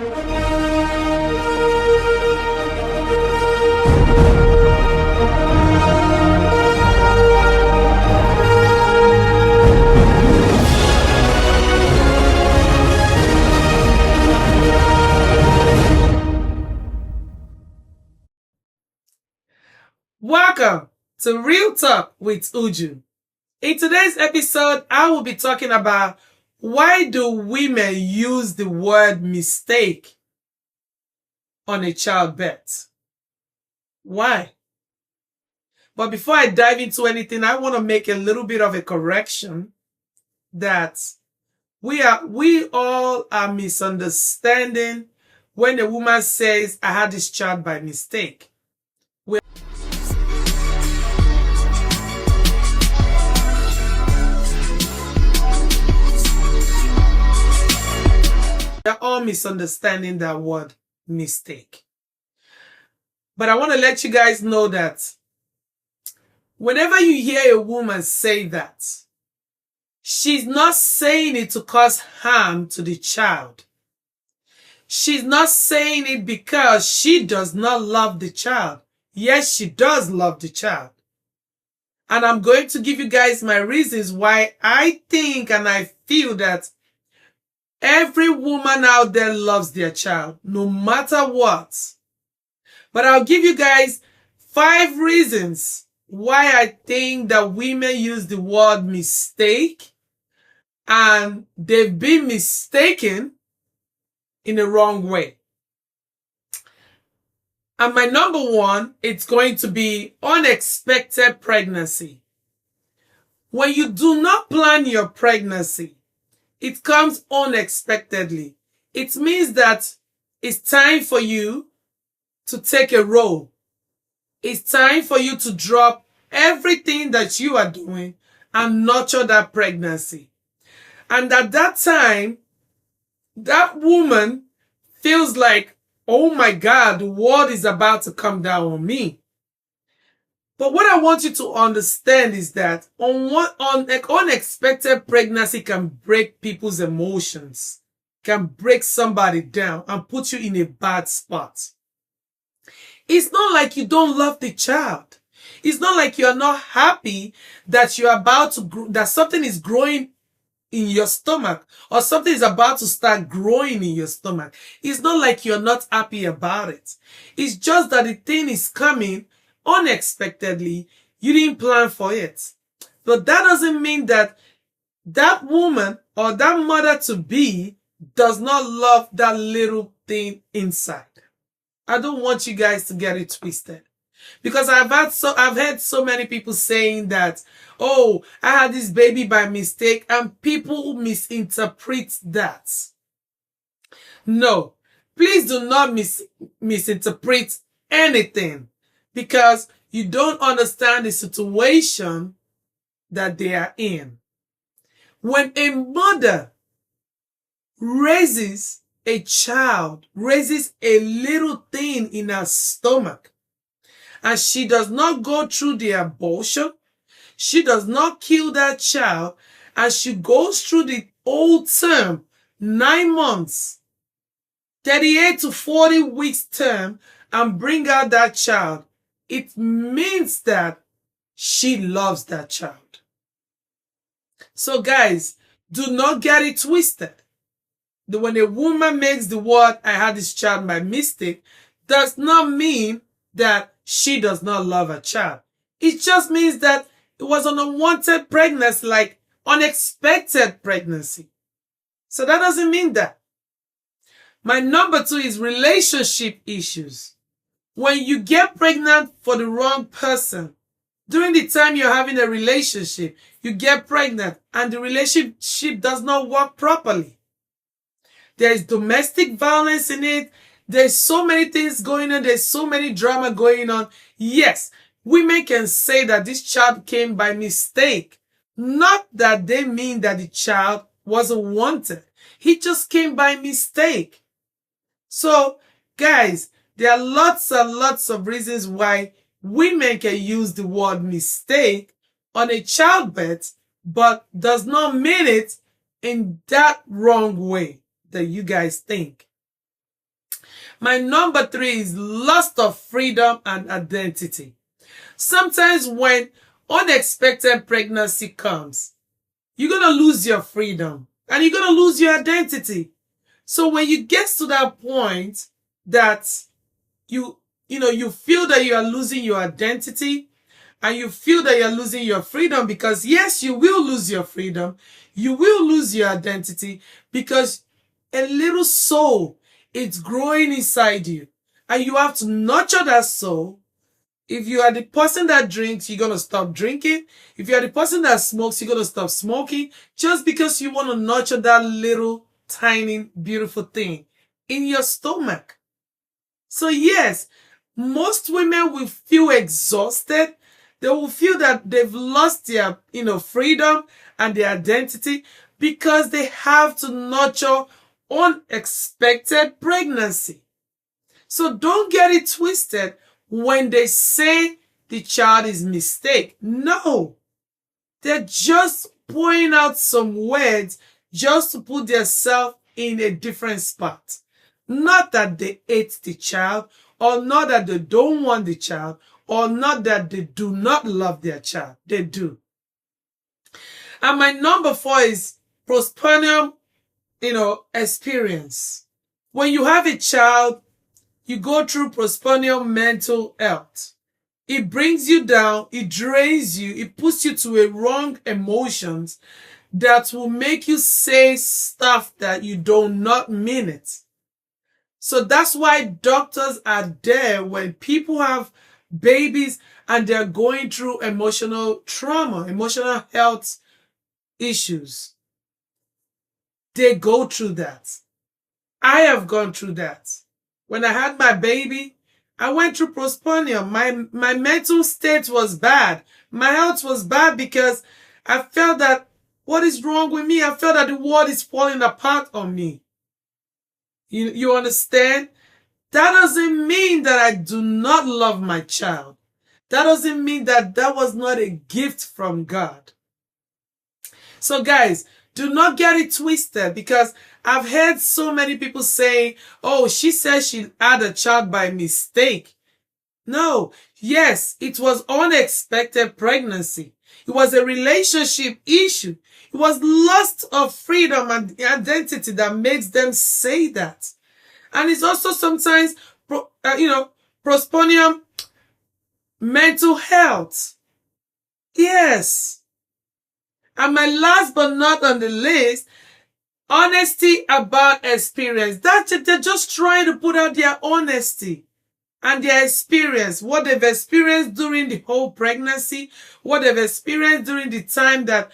Welcome to Real Talk with Uju. In today's episode, I will be talking about why do women use the word mistake on a childbirth? Why? But before I dive into anything, I want to make a little bit of a correction that we all are misunderstanding when a woman says, I had this child by mistake. We're all misunderstanding that word mistake. But I want to let you guys know that whenever you hear a woman say that, she's not saying it to cause harm to the child. She's not saying it because she does not love the child. Yes, she does love the child. And I'm going to give you guys my reasons why I think and I feel that every woman out there loves their child, no matter what. But I'll give you guys 5 reasons why I think that women use the word mistake and they've been mistaken in the wrong way. And my number 1, it's going to be unexpected pregnancy. When you do not plan your pregnancy, it comes unexpectedly. It means that it's time for you to take a role. It's time for you to drop everything that you are doing and nurture that pregnancy. And at that time, that woman feels like, oh my God, the world is about to come down on me. But what I want you to understand is that unexpected pregnancy can break people's emotions, can break somebody down and put you in a bad spot. It's not like you don't love the child. It's not like you're not happy that you're about to, that something is growing in your stomach or something is about to start growing in your stomach. It's not like you're not happy about it. It's just that the thing is coming unexpectedly. You didn't plan for it. But that doesn't mean that that woman or that mother to be does not love that little thing inside. I don't want you guys to get it twisted. Because I've heard so many people saying that, oh, I had this baby by mistake, and people misinterpret that. No, please do not misinterpret anything, because you don't understand the situation that they are in. When a mother raises a child, raises a little thing in her stomach, and she does not go through the abortion, she does not kill that child, and she goes through the whole term, 9 months, 38 to 40 weeks term, and bring out that child, it means that she loves that child. So guys, do not get it twisted. When a woman makes the word, I had this child by mistake, does not mean that she does not love her child. It just means that it was an unwanted pregnancy, like unexpected pregnancy. So that doesn't mean that. My number 2 is relationship issues. When you get pregnant for the wrong person, during the time you're having a relationship, you get pregnant and the relationship does not work properly. There is domestic violence in it. There's so many things going on. There's so many drama going on. Yes, women can say that this child came by mistake. Not that they mean that the child wasn't wanted. He just came by mistake. So, guys, there are lots and lots of reasons why women can use the word mistake on a childbirth, but does not mean it in that wrong way that you guys think. My number 3 is loss of freedom and identity. Sometimes when unexpected pregnancy comes, you're going to lose your freedom and you're going to lose your identity. So when you get to that point that you feel that you are losing your identity and you feel that you're losing your freedom, because yes, you will lose your freedom, you will lose your identity, because a little soul, it's growing inside you and you have to nurture that soul. If you are the person that drinks, you're going to stop drinking. If you are the person that smokes, you're going to stop smoking, just because you want to nurture that little tiny beautiful thing in your stomach. So yes, most women will feel exhausted. They will feel that they've lost their freedom and their identity because they have to nurture unexpected pregnancy. So don't get it twisted when they say the child is mistake. No, they're just pouring out some words just to put themselves in a different spot. Not that they hate the child, or not that they don't want the child, or not that they do not love their child. They do. And my number 4 is postpartum, experience. When you have a child, you go through postpartum mental health. It brings you down, it drains you, it puts you to a wrong emotions that will make you say stuff that you do not mean it. So that's why doctors are there when people have babies and they're going through emotional trauma, emotional health issues. They go through that. I have gone through that. When I had my baby, I went through postpartum. My mental state was bad. My health was bad because I felt that what is wrong with me? I felt that the world is falling apart on me. You understand? That doesn't mean that I do not love my child. That doesn't mean that that was not a gift from God. So guys, do not get it twisted, because I've heard so many people saying, oh, she said she had a child by mistake. No, yes, it was unexpected pregnancy. It was a relationship issue. It was loss of freedom and identity that makes them say that. And it's also sometimes, postpartum mental health. Yes. And my last but not on the list, honesty about experience. They're just trying to put out their honesty and their experience, what they've experienced during the whole pregnancy, what they've experienced during the time that,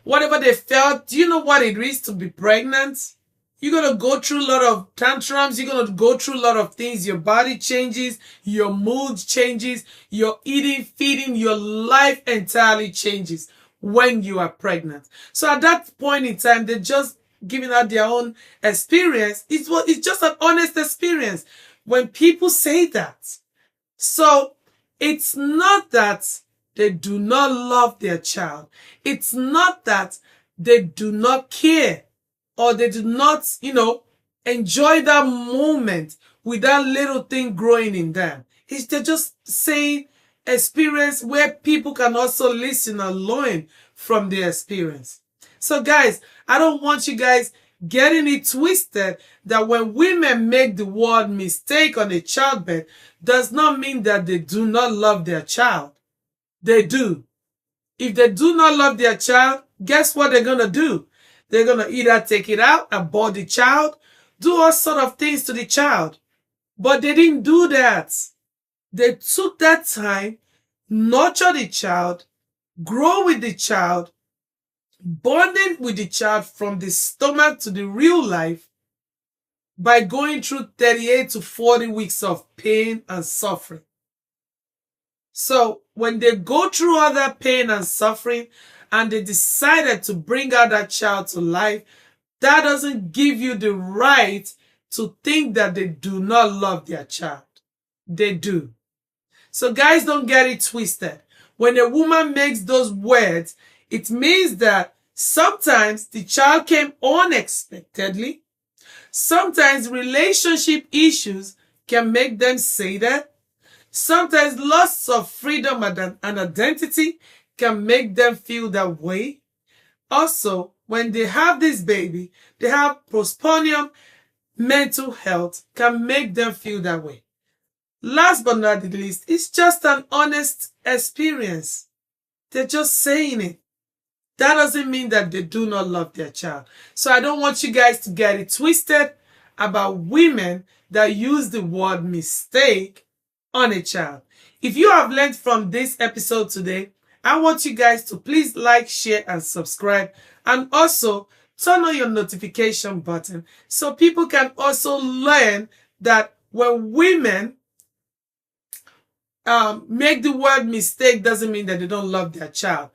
whatever they felt. Do you know what it is to be pregnant? You're going to go through a lot of tantrums. You're going to go through a lot of things. Your body changes. Your mood changes. Your eating, feeding, your life entirely changes when you are pregnant. So at that point in time, they're just giving out their own experience. It's just an honest experience when people say that. So it's not that they do not love their child. It's not that they do not care, or they do not, enjoy that moment with that little thing growing in them. They're just saying experience where people can also listen and learn from their experience. So guys, I don't want you guys getting it twisted that when women make the word mistake on a childbirth does not mean that they do not love their child. They do. If they do not love their child, guess what they're going to do? They're going to either take it out, abort the child, do all sort of things to the child. But they didn't do that. They took that time, nurture the child, grow with the child, bonding with the child from the stomach to the real life by going through 38 to 40 weeks of pain and suffering. So when they go through all that pain and suffering and they decided to bring out that child to life, that doesn't give you the right to think that they do not love their child. They do. So guys, don't get it twisted. When a woman makes those words, it means that sometimes the child came unexpectedly. Sometimes relationship issues can make them say that. Sometimes loss of freedom and identity can make them feel that way. Also, when they have this baby, they have postpartum mental health can make them feel that way. Last but not the least, it's just an honest experience. They're just saying it. That doesn't mean that they do not love their child. So I don't want you guys to get it twisted about women that use the word mistake on a child. If you have learned from this episode today, I want you guys to please like, share, and subscribe. And also turn on your notification button so people can also learn that when women make the word mistake doesn't mean that they don't love their child.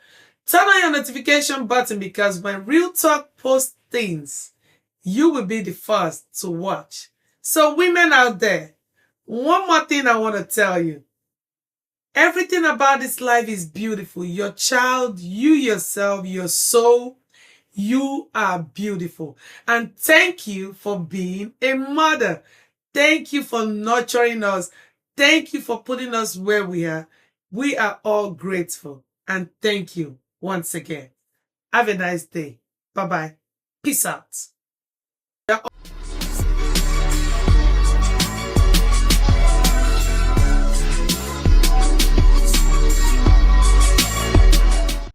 Turn on your notification button because when Real Talk posts things, you will be the first to watch. So women out there, one more thing I want to tell you. Everything about this life is beautiful. Your child, you yourself, your soul, you are beautiful. And thank you for being a mother. Thank you for nurturing us. Thank you for putting us where we are. We are all grateful. And thank you once again. Have a nice day. Bye-bye. Peace out.